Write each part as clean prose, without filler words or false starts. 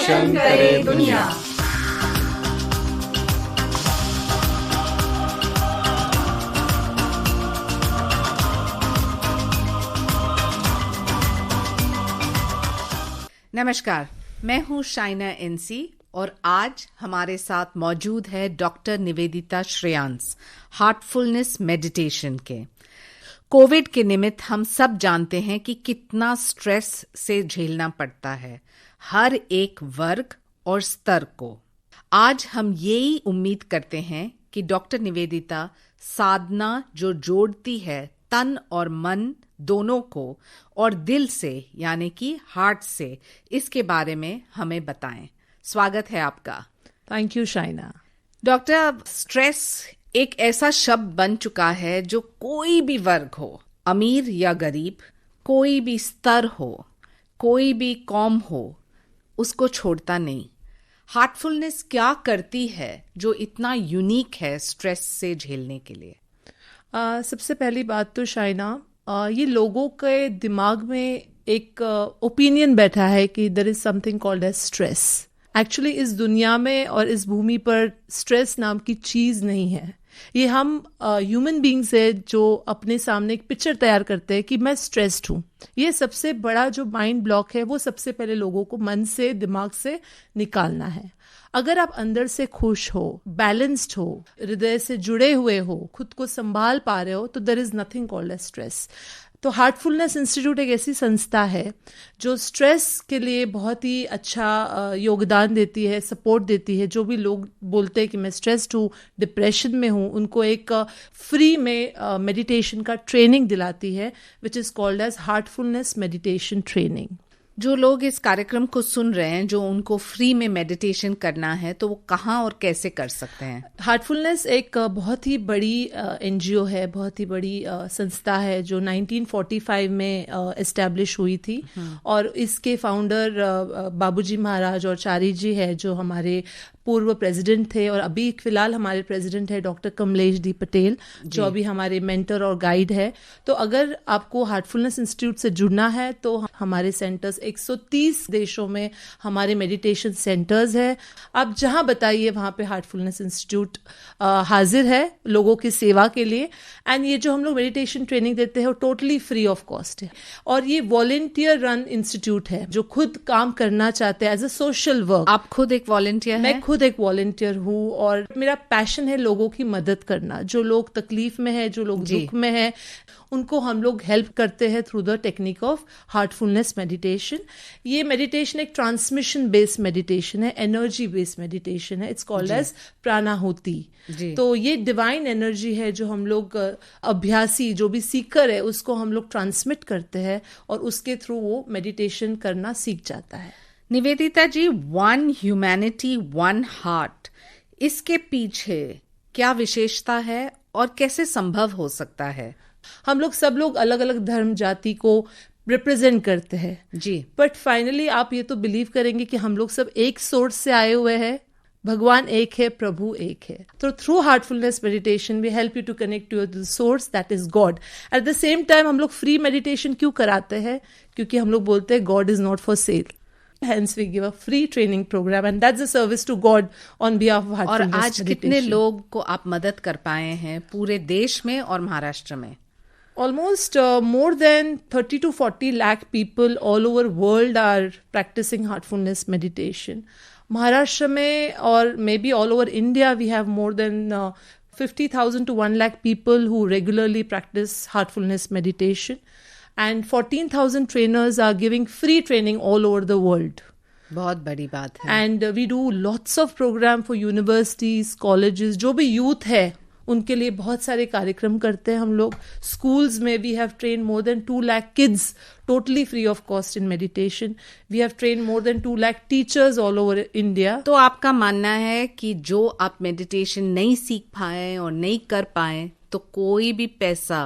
रोशन करे दुनिया। नमस्कार, मैं हूँ शाइना एनसी और आज हमारे साथ मौजूद है doctor Nivedita Shreyans, Heartfulness meditation के। कोविड के निमित्त हम सब जानते हैं कि कितना स्ट्रेस से झेलना पड़ता है हर एक वर्ग और स्तर को। आज हम यही उम्मीद करते हैं कि डॉक्टर निवेदिता साधना जो जोड़ती है तन और मन दोनों को और दिल से यानी कि हार्ट से, इसके बारे में हमें बताएं। स्वागत है आपका। Thank you Shaina. डॉक्टर, अब स्ट्रेस एक ऐसा शब्द बन चुका है जो कोई भी वर्ग हो, अमीर या गरीब, कोई भी स्तर हो, कोई भी कौम हो, उसको छोड़ता नहीं। हार्टफुलनेस क्या करती है जो इतना यूनिक है स्ट्रेस से झेलने के लिए? सबसे पहली बात तो शाइना, ये लोगों के दिमाग में एक ओपिनियन बैठा है कि there is something called as stress. Actually इस दुनिया में और इस भूमि पर स्ट्रेस नाम की चीज नहीं है। ये हम ह्यूमन बींग्स है जो अपने सामने एक पिक्चर तैयार करते हैं कि मैं स्ट्रेस्ड हूँ। ये सबसे बड़ा जो माइंड ब्लॉक है वो सबसे पहले लोगों को मन से, दिमाग से निकालना है। अगर आप अंदर से खुश हो, बैलेंस्ड हो, हृदय से जुड़े हुए हो, खुद को संभाल पा रहे हो, तो there is nothing called as stress. तो हार्टफुलनेस इंस्टीट्यूट एक ऐसी संस्था है जो स्ट्रेस के लिए बहुत ही अच्छा योगदान देती है, सपोर्ट देती है। जो भी लोग बोलते हैं कि मैं स्ट्रेस्ड हूँ, डिप्रेशन में हूँ, उनको एक फ्री में मेडिटेशन का ट्रेनिंग दिलाती है, which is called as Heartfulness meditation training. जो लोग इस कार्यक्रम को सुन रहे हैं, जो उनको फ्री में मेडिटेशन करना है, तो वो कहाँ और कैसे कर सकते हैं? हार्टफुलनेस एक बहुत ही बड़ी एनजीओ है, बहुत ही बड़ी संस्था है जो 1945 में एस्टैब्लिश हुई थी। और इसके फाउंडर बाबूजी महाराज और चारी जी है जो हमारे पूर्व प्रेसिडेंट थे, और अभी फिलहाल हमारे प्रेसिडेंट है डॉक्टर कमलेश डी पटेल जो अभी हमारे मेंटर और गाइड है। तो अगर आपको हार्टफुलनेस इंस्टीट्यूट से जुड़ना है तो हमारे सेंटर्स 130 देशों में हमारे मेडिटेशन सेंटर्स है। आप जहां बताइए वहां पे हार्टफुलनेस इंस्टीट्यूट हाजिर है लोगों की सेवा के लिए। एंड ये जो हम लोग मेडिटेशन ट्रेनिंग देते हैं वो टोटली फ्री ऑफ कॉस्ट है, और ये वॉलंटियर रन इंस्टीट्यूट है जो खुद काम करना चाहते हैं एज अ सोशल वर्क। आप खुद एक वॉलंटियर हैं? मैं खुद एक वॉलंटियर हूँ और मेरा पैशन है लोगों की मदद करना। जो लोग तकलीफ में है, जो लोग दुख में है, उनको हम लोग हेल्प करते हैं through the technique of heartfulness meditation. ये मेडिटेशन एक ट्रांसमिशन बेस्ड मेडिटेशन है, एनर्जी बेस्ड मेडिटेशन है। It's called as Pranahuti. तो ये डिवाइन एनर्जी है जो हम लोग अभ्यासी, जो भी सीकर है, उसको हम लोग ट्रांसमिट करते हैं और उसके थ्रू वो मेडिटेशन करना सीख जाता है। निवेदिता जी, वन ह्यूमैनिटी वन हार्ट, इसके पीछे क्या विशेषता है और कैसे संभव हो सकता है? हम लोग सब लोग अलग अलग धर्म जाति को रिप्रेजेंट करते हैं जी, बट फाइनली आप ये तो बिलीव करेंगे कि हम लोग सब एक सोर्स से आए हुए हैं। भगवान एक है, प्रभु एक है। तो through Heartfulness meditation we help you to connect to the source that is God. At the same time हम लोग फ्री मेडिटेशन क्यों कराते हैं? क्योंकि हम लोग बोलते हैं God is not for sale. Hence we give a free training program and that's a service to God on behalf of heartfulness और आज meditation. कितने लोग को आप मदद कर पाए हैं पूरे देश में और महाराष्ट्र में? Almost more than 30 to 40 lakh people all over world are practicing heartfulness meditation. Maharashtra में और maybe all over India we have more than 50,000 to 1 lakh people who regularly practice heartfulness meditation. And 14,000 trainers are giving free training all over the world. बहुत बड़ी बात है। And we do lots of program for universities, colleges, जो भी youth है उनके लिए बहुत सारे कार्यक्रम करते हैं हम लोग। Schools में we have trained more than 2 lakh kids totally free of cost in meditation. We have trained more than 2 lakh teachers all over India. तो आपका मानना है कि जो आप मेडिटेशन नहीं सीख पाए और नहीं कर पाए तो कोई भी पैसा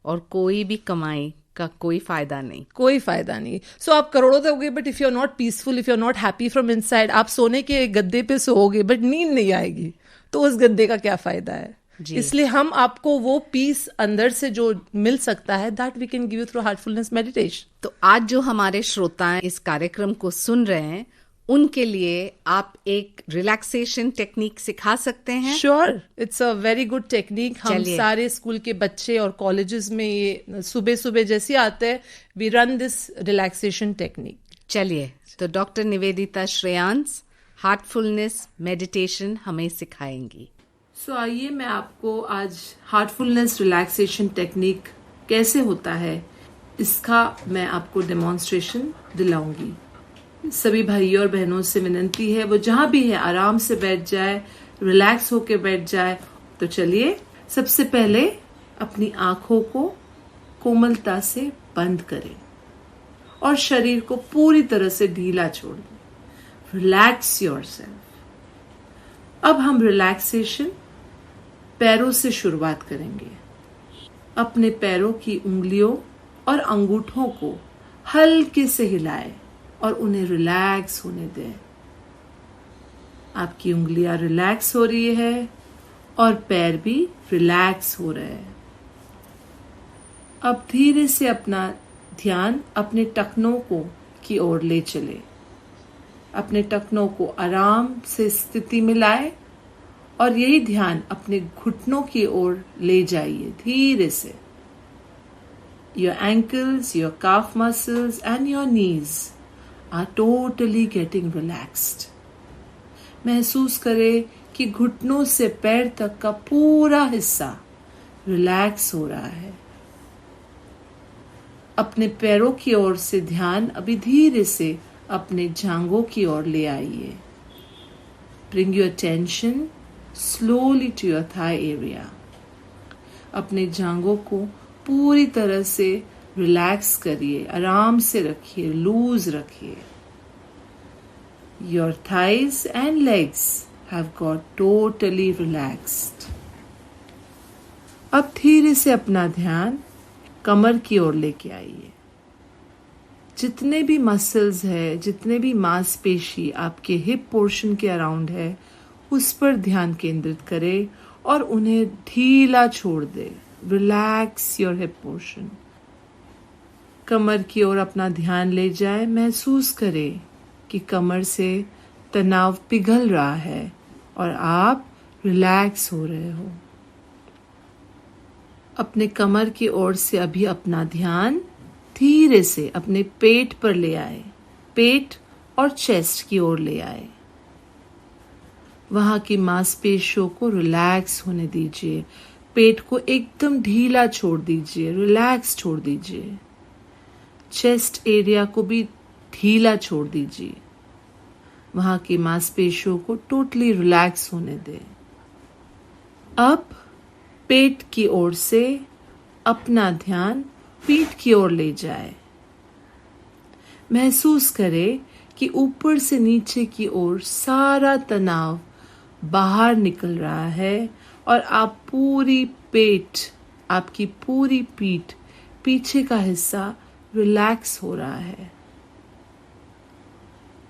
और कोई भी कमाई का कोई फायदा नहीं? कोई फायदा नहीं। सो आप करोड़ों दोगे but if you are not peaceful, if you are not happy from inside, आप सोने के गद्दे पे सोओगे बट नींद नहीं आएगी, तो उस गद्दे का क्या फायदा है? इसलिए हम आपको वो पीस अंदर से जो मिल सकता है that we can give you through Heartfulness meditation. तो आज जो हमारे श्रोता इस कार्यक्रम को सुन रहे हैं उनके लिए आप एक रिलैक्सेशन टेक्निक सिखा सकते हैं? Sure, it's a very good technique. हम चलिए. सारे स्कूल के बच्चे और कॉलेजेस में ये सुबह सुबह जैसे आते हैं, we run this relaxation technique. चलिए, तो doctor Nivedita Shreyans Heartfulness meditation हमें सिखाएंगी. सो आइए मैं आपको आज हार्टफुलनेस रिलैक्सेशन टेक्निक कैसे होता है इसका मैं आपको डेमोन्स्ट्रेशन दिलाऊंगी. सभी भाइयों और बहनों से विनती है वो जहां भी है आराम से बैठ जाए, रिलैक्स होके बैठ जाए. तो चलिए, सबसे पहले अपनी आंखों को कोमलता से बंद करें और शरीर को पूरी तरह से ढीला छोड़ दें. Relax yourself. अब हम रिलैक्सेशन पैरों से शुरुआत करेंगे. अपने पैरों की उंगलियों और अंगूठों को हल्के से हिलाएं और उन्हें रिलैक्स होने दें. आपकी उंगलियां रिलैक्स हो रही है और पैर भी रिलैक्स हो रहे हैं. अब धीरे से अपना ध्यान अपने टखनों की ओर ले चले. अपने टखनों को आराम से स्थिति में लाए और यही ध्यान अपने घुटनों की ओर ले जाइए धीरे से. Your ankles, your calf muscles and your knees are totally getting relaxed. महसूस करें कि घुटनों से पैर तक का पूरा हिस्सा रिलैक्स हो रहा है. अपने पैरों की ओर से ध्यान अभी धीरे से अपने जांघों की ओर ले आइए. Bring your attention slowly to your thigh area. अपने जांघों को पूरी तरह से रिलैक्स करिए, आराम से रखिए, लूज रखिए. Your thighs and legs have got totally relaxed. अब धीरे से अपना ध्यान कमर की ओर लेके आइए. जितने भी मसल्स है, जितने भी मांसपेशी आपके हिप पोर्शन के अराउंड है, उस पर ध्यान केंद्रित करें और उन्हें ढीला छोड़ दे. Relax your hip portion. कमर की ओर अपना ध्यान ले जाए. महसूस करें कि कमर से तनाव पिघल रहा है और आप रिलैक्स हो रहे हो. अपने कमर की ओर से अभी अपना ध्यान धीरे से अपने पेट पर ले आए. पेट और चेस्ट की ओर ले आए. वहां की मांसपेशियों को रिलैक्स होने दीजिए. पेट को एकदम ढीला छोड़ दीजिए, रिलैक्स छोड़ दीजिए. चेस्ट एरिया को भी ढीला छोड़ दीजिए. वहां की मांसपेशियों को टोटली रिलैक्स होने दें. अब पेट की ओर से अपना ध्यान पीठ की ओर ले जाए. महसूस करें कि ऊपर से नीचे की ओर सारा तनाव बाहर निकल रहा है और आप पूरी पेट, आपकी पूरी पीठ, पीछे का हिस्सा रिलैक्स हो रहा है.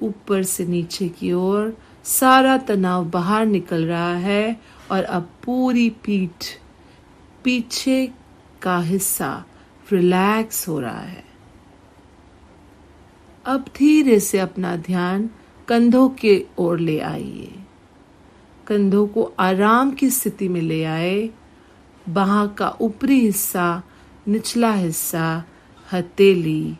ऊपर से नीचे की ओर सारा तनाव बाहर निकल रहा है और अब पूरी पीठ, पीछे का हिस्सा रिलैक्स हो रहा है. अब धीरे से अपना ध्यान कंधों के ओर ले आइए. कंधों को आराम की स्थिति में ले आए. बाह का ऊपरी हिस्सा, निचला हिस्सा, हथेली,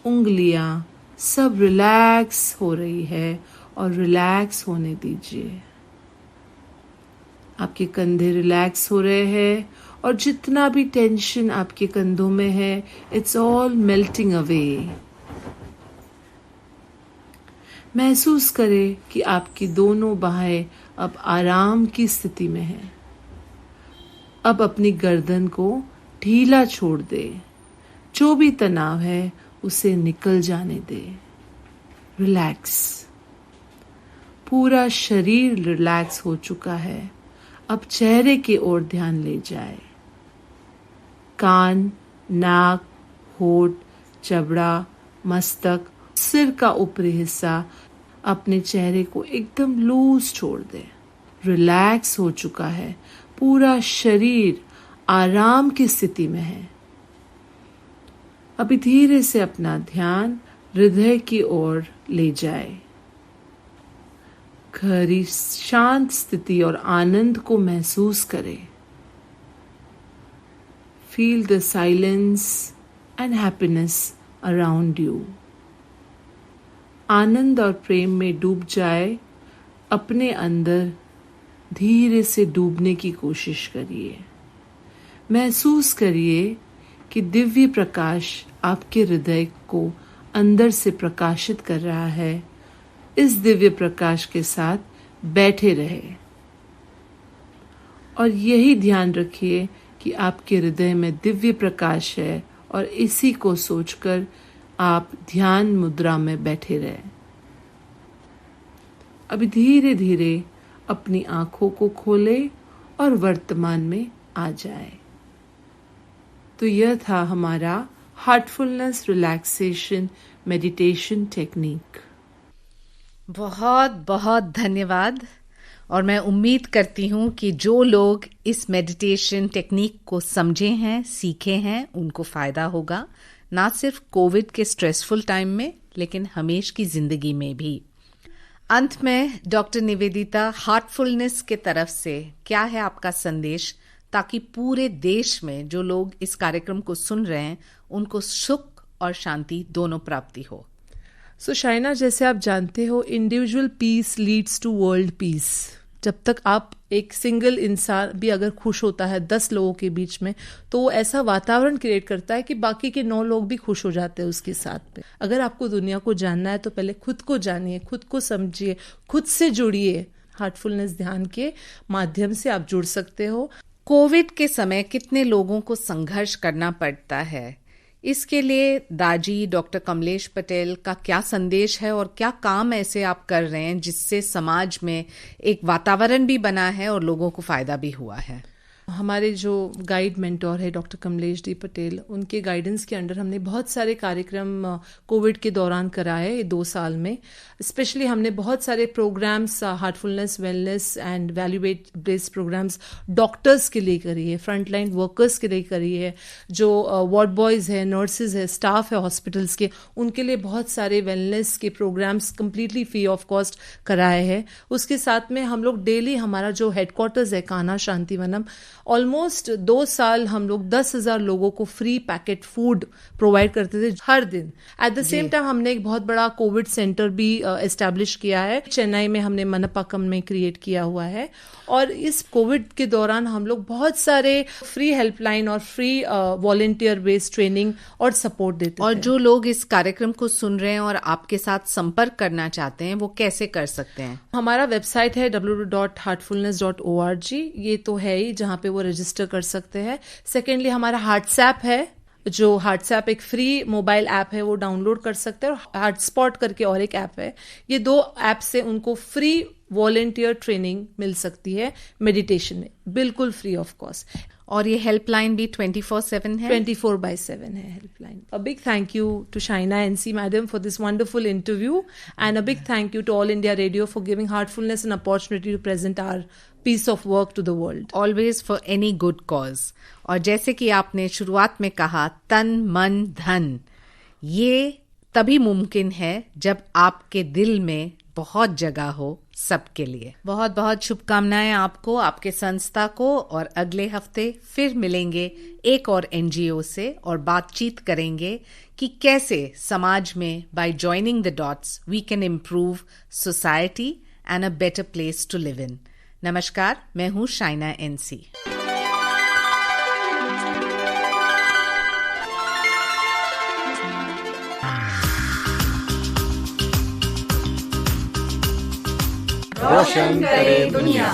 उंगलियां सब रिलैक्स हो रही है और रिलैक्स होने दीजिए. आपके कंधे रिलैक्स हो रहे हैं और जितना भी टेंशन आपके कंधों में है, इट्स ऑल मेल्टिंग अवे. महसूस करें कि आपकी दोनों बाहें अब आराम की स्थिति में हैं. अब अपनी गर्दन को ढीला छोड़ दे. जो भी तनाव है उसे निकल जाने दे. रिलैक्स. पूरा शरीर रिलैक्स हो चुका है. अब चेहरे की ओर ध्यान ले जाए. कान, नाक, होठ, जबड़ा, मस्तक, सिर का ऊपरी हिस्सा, अपने चेहरे को एकदम लूज छोड़ दे. रिलैक्स हो चुका है. पूरा शरीर आराम की स्थिति में है. अभी धीरे से अपना ध्यान हृदय की ओर ले जाए. गहरी शांत स्थिति और आनंद को महसूस करें। Feel the silence and happiness around you. आनंद और प्रेम में डूब जाए, अपने अंदर धीरे से डूबने की कोशिश करिए। महसूस करिए कि दिव्य प्रकाश आपके हृदय को अंदर से प्रकाशित कर रहा है। इस दिव्य प्रकाश के साथ बैठे रहे और यही ध्यान रखिए कि आपके हृदय में दिव्य प्रकाश है और इसी को सोचकर आप ध्यान मुद्रा में बैठे रहे। अभी धीरे धीरे अपनी आंखों को खोले और वर्तमान में आ जाए। तो यह था हमारा हार्टफुलनेस रिलैक्सेशन मेडिटेशन टेक्निक। बहुत बहुत धन्यवाद। और मैं उम्मीद करती हूँ कि जो लोग इस मेडिटेशन टेक्निक को समझे हैं, सीखे हैं, उनको फ़ायदा होगा, ना सिर्फ कोविड के स्ट्रेसफुल टाइम में, लेकिन हमेशा की ज़िंदगी में भी। अंत में डॉक्टर निवेदिता, हार्टफुलनेस के तरफ से क्या है आपका संदेश, ताकि पूरे देश में जो लोग इस कार्यक्रम को सुन रहे हैं उनको सुख और शांति दोनों प्राप्ति हो। सो शाइना, जैसे आप जानते हो, individual peace leads to world peace. जब तक आप एक सिंगल इंसान भी अगर खुश होता है 10 लोगों के बीच में, तो वो ऐसा वातावरण क्रिएट करता है कि बाकी के 9 लोग भी खुश हो जाते हैं उसके साथ में। अगर आपको दुनिया को जानना है तो पहले खुद को जानिए, खुद को समझिए, खुद से जुड़िए। हार्टफुलनेस ध्यान के माध्यम से आप जुड़ सकते हो। कोविड के समय कितने लोगों को संघर्ष करना पड़ता है, इसके लिए दाजी डॉक्टर कमलेश पटेल का क्या संदेश है और क्या काम ऐसे आप कर रहे हैं जिससे समाज में एक वातावरण भी बना है और लोगों को फायदा भी हुआ है? हमारे जो गाइड मेंटोर है डॉक्टर कमलेश डी पटेल, उनके गाइडेंस के अंडर हमने बहुत सारे कार्यक्रम कोविड के दौरान कराए 2 साल में। स्पेशली हमने बहुत सारे programs, Heartfulness, wellness and value based programs doctors के लिए करी है, फ्रंटलाइन वर्कर्स के लिए करी है, जो वार्ड बॉयज़ है, नर्सेज है, स्टाफ है हॉस्पिटल्स के, उनके लिए बहुत सारे वेलनेस के programs completely free of cost कराए हैं। उसके साथ में हम लोग डेली, हमारा जो हेडक्वार्टर्स है कान्हा शांतिवनम, ऑलमोस्ट 2 साल हम लोग 10,000 लोगों को फ्री पैकेट फूड प्रोवाइड करते थे हर दिन। एट द सेम टाइम हमने एक बहुत बड़ा कोविड सेंटर भी एस्टैब्लिश किया है, चेन्नई में हमने मनप्पाकम में क्रिएट किया हुआ है। और इस कोविड के दौरान हम लोग बहुत सारे फ्री हेल्पलाइन और फ्री वॉलंटियर बेस्ड ट्रेनिंग और सपोर्ट देते और थे। जो लोग इस कार्यक्रम को सुन रहे हैं और आपके साथ संपर्क करना चाहते हैं, वो कैसे कर सकते हैं? हमारा वेबसाइट है www.heartfulness.org। ये तो है ही, जहाँ पे वो रजिस्टर कर सकते हैं। सेकेंडली हमारा हार्ट्सएप है, जो हार्ट्सएप एक फ्री मोबाइल ऐप है, वो डाउनलोड कर सकते हैं। और हार्टस्पॉट करके और एक ऐप है, ये 2 ऐप से उनको फ्री वॉलंटियर ट्रेनिंग मिल सकती है मेडिटेशन में, बिल्कुल फ्री ऑफ कॉस्ट। और ये हेल्पलाइन भी 24/7 है? 24/7 है helpline. A big thank you to Shaina NC madam for this wonderful interview, and a big thank you to All India Radio for giving Heartfulness an opportunity to present our piece of work to the world. Always for any good cause. और जैसे कि आपने शुरुआत में कहा, तन मन धन, ये तभी मुमकिन है जब आपके दिल में बहुत जगह हो सबके लिए। बहुत बहुत शुभकामनाएं आपको, आपके संस्था को, और अगले हफ्ते फिर मिलेंगे एक और NGO से और बातचीत करेंगे कि कैसे समाज में by joining the dots we can improve society and a better place to live in. नमस्कार, मैं हूँ शाइना NC। रोशन करे दुनिया।